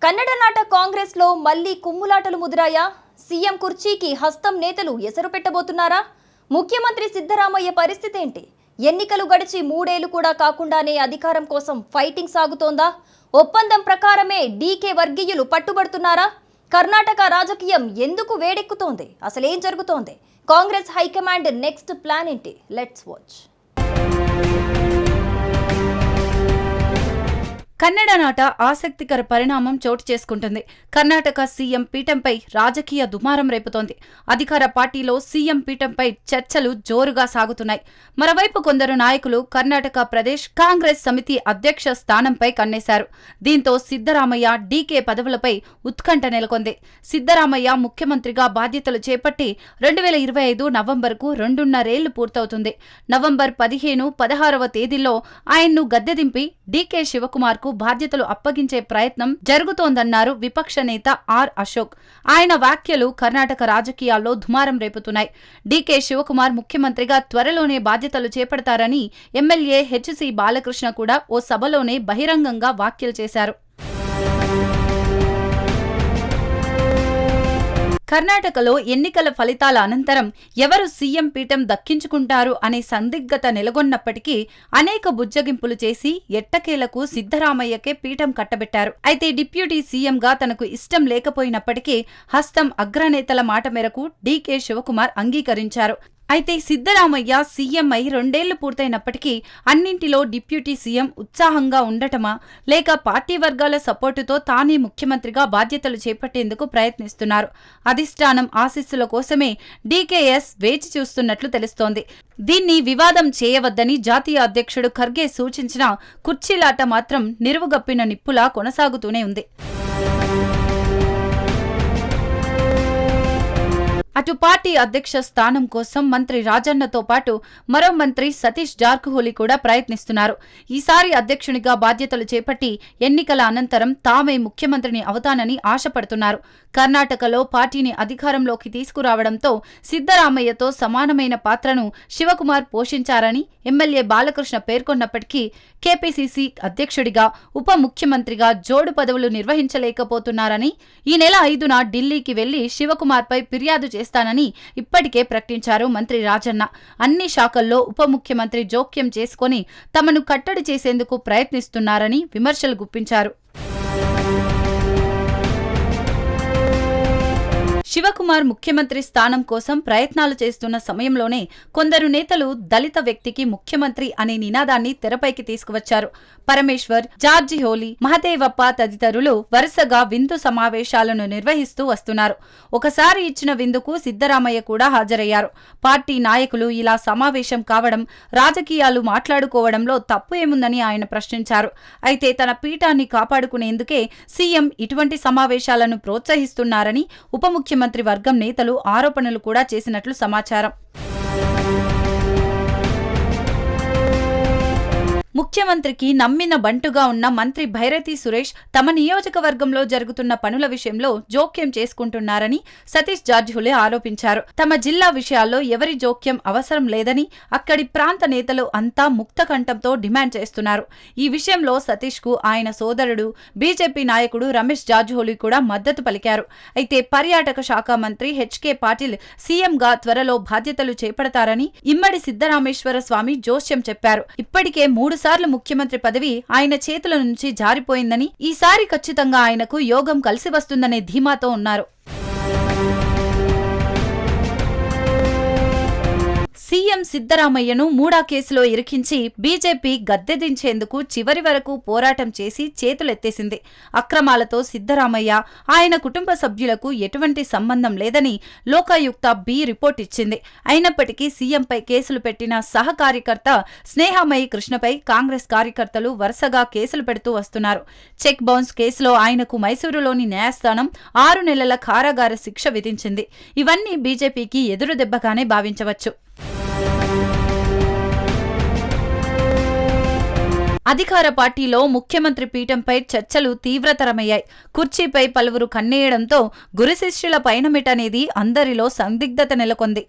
కన్నడ నాట కాంగ్రెస్ లో మళ్లీ కుమ్ములాటలు ముదిరాయా? సీఎం కుర్చీకి హస్తం నేతలు ఎసరు పెట్టబోతున్నారా? ముఖ్యమంత్రి సిద్ధరామయ్య పరిస్థితి ఏంటి? ఎన్నికలు గడిచి 3 ఏళ్లు కూడా కాకుండానే అధికారం కోసం ఫైటింగ్ సాగుతోందా? ఒప్పందం ప్రకారమే డీకే వర్గీయులు పట్టుబడుతున్నారా? కర్ణాటక రాజకీయం ఎందుకు వేడెక్కుతోంది? అసలేం జరుగుతోంది? కాంగ్రెస్ హైకమాండ్ నెక్స్ట్ ప్లాన్ ఏంటి? Let's watch. కన్నడ నాట ఆసక్తికర పరిణామం చోటు చేసుకుంటుంది. కర్ణాటక సీఎం పీఠంపై రాజకీయ దుమారం రేపుతోంది. అధికార పార్టీలో సీఎం పీఠంపై చర్చలు జోరుగా సాగుతున్నాయి. మరోవైపు కొందరు నాయకులు కర్ణాటక ప్రదేశ్ కాంగ్రెస్ సమితి అధ్యక్ష స్థానంపై కన్నేశారు. దీంతో సిద్ధరామయ్య, డీకే పదవులపై ఉత్కంఠ నెలకొంది. సిద్ధరామయ్య ముఖ్యమంత్రిగా బాధ్యతలు చేపట్టి 2025 నవంబర్కు 2.5 ఏళ్లు పూర్తవుతుంది. నవంబర్ 15, 16వ తేదీల్లో ఆయన్ను గద్దెదింపి డీకే శివకుమార్ కు బాధ్యతలు అప్పగించే ప్రయత్నం జరుగుతోందన్నారు విపక్ష నేత ఆర్ అశోక్. ఆయన వ్యాఖ్యలు కర్ణాటక రాజకీయాల్లో దుమారం రేపుతున్నాయి. డీకే శివకుమార్ ముఖ్యమంత్రిగా త్వరలోనే బాధ్యతలు చేపడతారని ఎమ్మెల్యే హెచ్సి బాలకృష్ణ కూడా ఓ సభలోనే బహిరంగంగా వ్యాఖ్యలు చేశారు. కర్ణాటకలో ఎన్నికల ఫలితాల అనంతరం ఎవరు సీఎం పీఠం దక్కించుకుంటారు అనే సందిగ్ధత నెలకొన్నప్పటికీ అనేక బుజ్జగింపులు చేసి ఎట్టకేలకు సిద్ధరామయ్యకే పీఠం కట్టబెట్టారు. అయితే డిప్యూటీ సీఎంగా తనకు ఇష్టం లేకపోయినప్పటికీ హస్తం అగ్రనేతల మాట మేరకు డీకే శివకుమార్ అంగీకరించారు. అయితే సిద్ధరామయ్య సీఎం అయి 2 ఏళ్లు పూర్తయినప్పటికీ అన్నింటిలో డిప్యూటీ సీఎం ఉత్సాహంగా ఉండటమా, లేక పార్టీ వర్గాల సపోర్టుతో తానే ముఖ్యమంత్రిగా బాధ్యతలు చేపట్టేందుకు ప్రయత్నిస్తున్నారు. అధిష్టానం ఆశీస్సుల కోసమే డీకేఎస్ వేచి చూస్తున్నట్లు తెలుస్తోంది. దీన్ని వివాదం చేయవద్దని జాతీయ అధ్యక్షుడు ఖర్గే సూచించినా కుర్చీలాట మాత్రం నిరువుగప్పిన నిప్పులా కొనసాగుతూనే ఉంది. అటు పార్టీ అధ్యక్ష స్థానం కోసం మంత్రి రాజన్నతో పాటు మరో మంత్రి సతీష్ జార్కిహోలీ కూడా ప్రయత్నిస్తున్నారు. ఈసారి అధ్యక్షునిగా బాధ్యతలు చేపట్టి ఎన్నికల అనంతరం తామే ముఖ్యమంత్రిని అవుతానని ఆశపడుతున్నారు. కర్ణాటకలో పార్టీని అధికారంలోకి తీసుకురావడంతో సిద్ధరామయ్యతో సమానమైన పాత్రను శివకుమార్ పోషించారని ఎమ్మెల్యే బాలకృష్ణ పేర్కొన్నప్పటికీ కేపీసీసీ అధ్యక్షుడిగా, ఉప ముఖ్యమంత్రిగా జోడు పదవులు నిర్వహించలేకపోతున్నారని ఈ నెల 5న ఢిల్లీకి వెళ్లి శివకుమార్పై ఫిర్యాదు చేస్తానని ఇప్పటికే ప్రకటించారు మంత్రి రాజన్న. అన్ని శాఖల్లో ఉప ముఖ్యమంత్రి జోక్యం చేసుకుని తమను కట్టడి చేసేందుకు ప్రయత్నిస్తున్నారని విమర్శలు గుప్పించారు. శివకుమార్ ముఖ్యమంత్రి స్థానం కోసం ప్రయత్నాలు చేస్తున్న సమయంలోనే కొందరు నేతలు దళిత వ్యక్తికి ముఖ్యమంత్రి అనే నినాదాన్ని తెరపైకి తీసుకువచ్చారు. పరమేశ్వర్, జార్జిహోలీ, మహదేవప్ప తదితరులు వరుసగా విందు సమావేశాలను నిర్వహిస్తూ వస్తున్నారు. ఒకసారి ఇచ్చిన విందుకు సిద్ధరామయ్య కూడా హాజరయ్యారు. పార్టీ నాయకులు ఇలా సమావేశం కావడం, రాజకీయాలు మాట్లాడుకోవడంలో తప్పు ఏముందని ఆయన ప్రశ్నించారు. అయితే తన పీఠాన్ని కాపాడుకునేందుకే సీఎం ఇటువంటి సమావేశాలను ప్రోత్సహిస్తున్నారని ఉప ముఖ్యమంత్రి వర్గం నేతలు ఆరోపణలు కూడా చేసినట్లు సమాచారం. ముఖ్యమంత్రికి నమ్మిన బంటుగా ఉన్న మంత్రి భైరతి సురేష్ తమ నియోజకవర్గంలో జరుగుతున్న పనుల విషయంలో జోక్యం చేసుకుంటున్నారని సతీష్ జార్జిహోలీ ఆరోపించారు. తమ జిల్లా విషయాల్లో ఎవరి జోక్యం అవసరం లేదని అక్కడి ప్రాంత నేతలు అంతా ముక్త కంఠంతో డిమాండ్ చేస్తున్నారు. ఈ విషయంలో సతీష్ కు ఆయన సోదరుడు బీజేపీ నాయకుడు రమేష్ జార్జిహోలీ కూడా మద్దతు పలికారు. అయితే పర్యాటక శాఖ మంత్రి హెచ్కే పాటిల్ సీఎంగా త్వరలో బాధ్యతలు చేపడతారని ఇమ్మడి సిద్ధరామేశ్వర స్వామి జోస్యం చెప్పారు. ఇప్పటికే 3 సార్లు ముఖ్యమంత్రి పదవి ఆయన చేతుల నుంచి జారిపోయిందని, ఈసారి ఖచ్చితంగా ఆయనకు యోగం కలిసి వస్తుందనే ధీమాతో ఉన్నారు. సీఎం సిద్ధరామయ్యను మూడా కేసులో ఇరికించి బీజేపీ గద్దెదించేందుకు చివరి వరకు పోరాటం చేసి చేతులెత్తేసింది. అక్రమాలతో సిద్ధరామయ్య, ఆయన కుటుంబ సభ్యులకు ఎటువంటి సంబంధం లేదని లోకాయుక్త బి రిపోర్ట్ ఇచ్చింది. అయినప్పటికీ సీఎంపై కేసులు పెట్టిన సహ కార్యకర్త స్నేహమయి కృష్ణపై కాంగ్రెస్ కార్యకర్తలు వరుసగా కేసులు పెడుతూ వస్తున్నారు. చెక్ బౌన్స్ కేసులో ఆయనకు మైసూరులోని న్యాయస్థానం 6 నెలల కారాగార శిక్ష విధించింది. ఇవన్నీ బీజేపీకి ఎదురు దెబ్బగానే భావించవచ్చు. అధికార పార్టీలో ముఖ్యమంత్రి పీఠంపై చర్చలు తీవ్రతరమయ్యాయి. కుర్చీపై పలువురు కన్నేయడంతో గురుశిష్యుల పయనమిటనేది అందరిలో సందిగ్ధత నెలకొంది.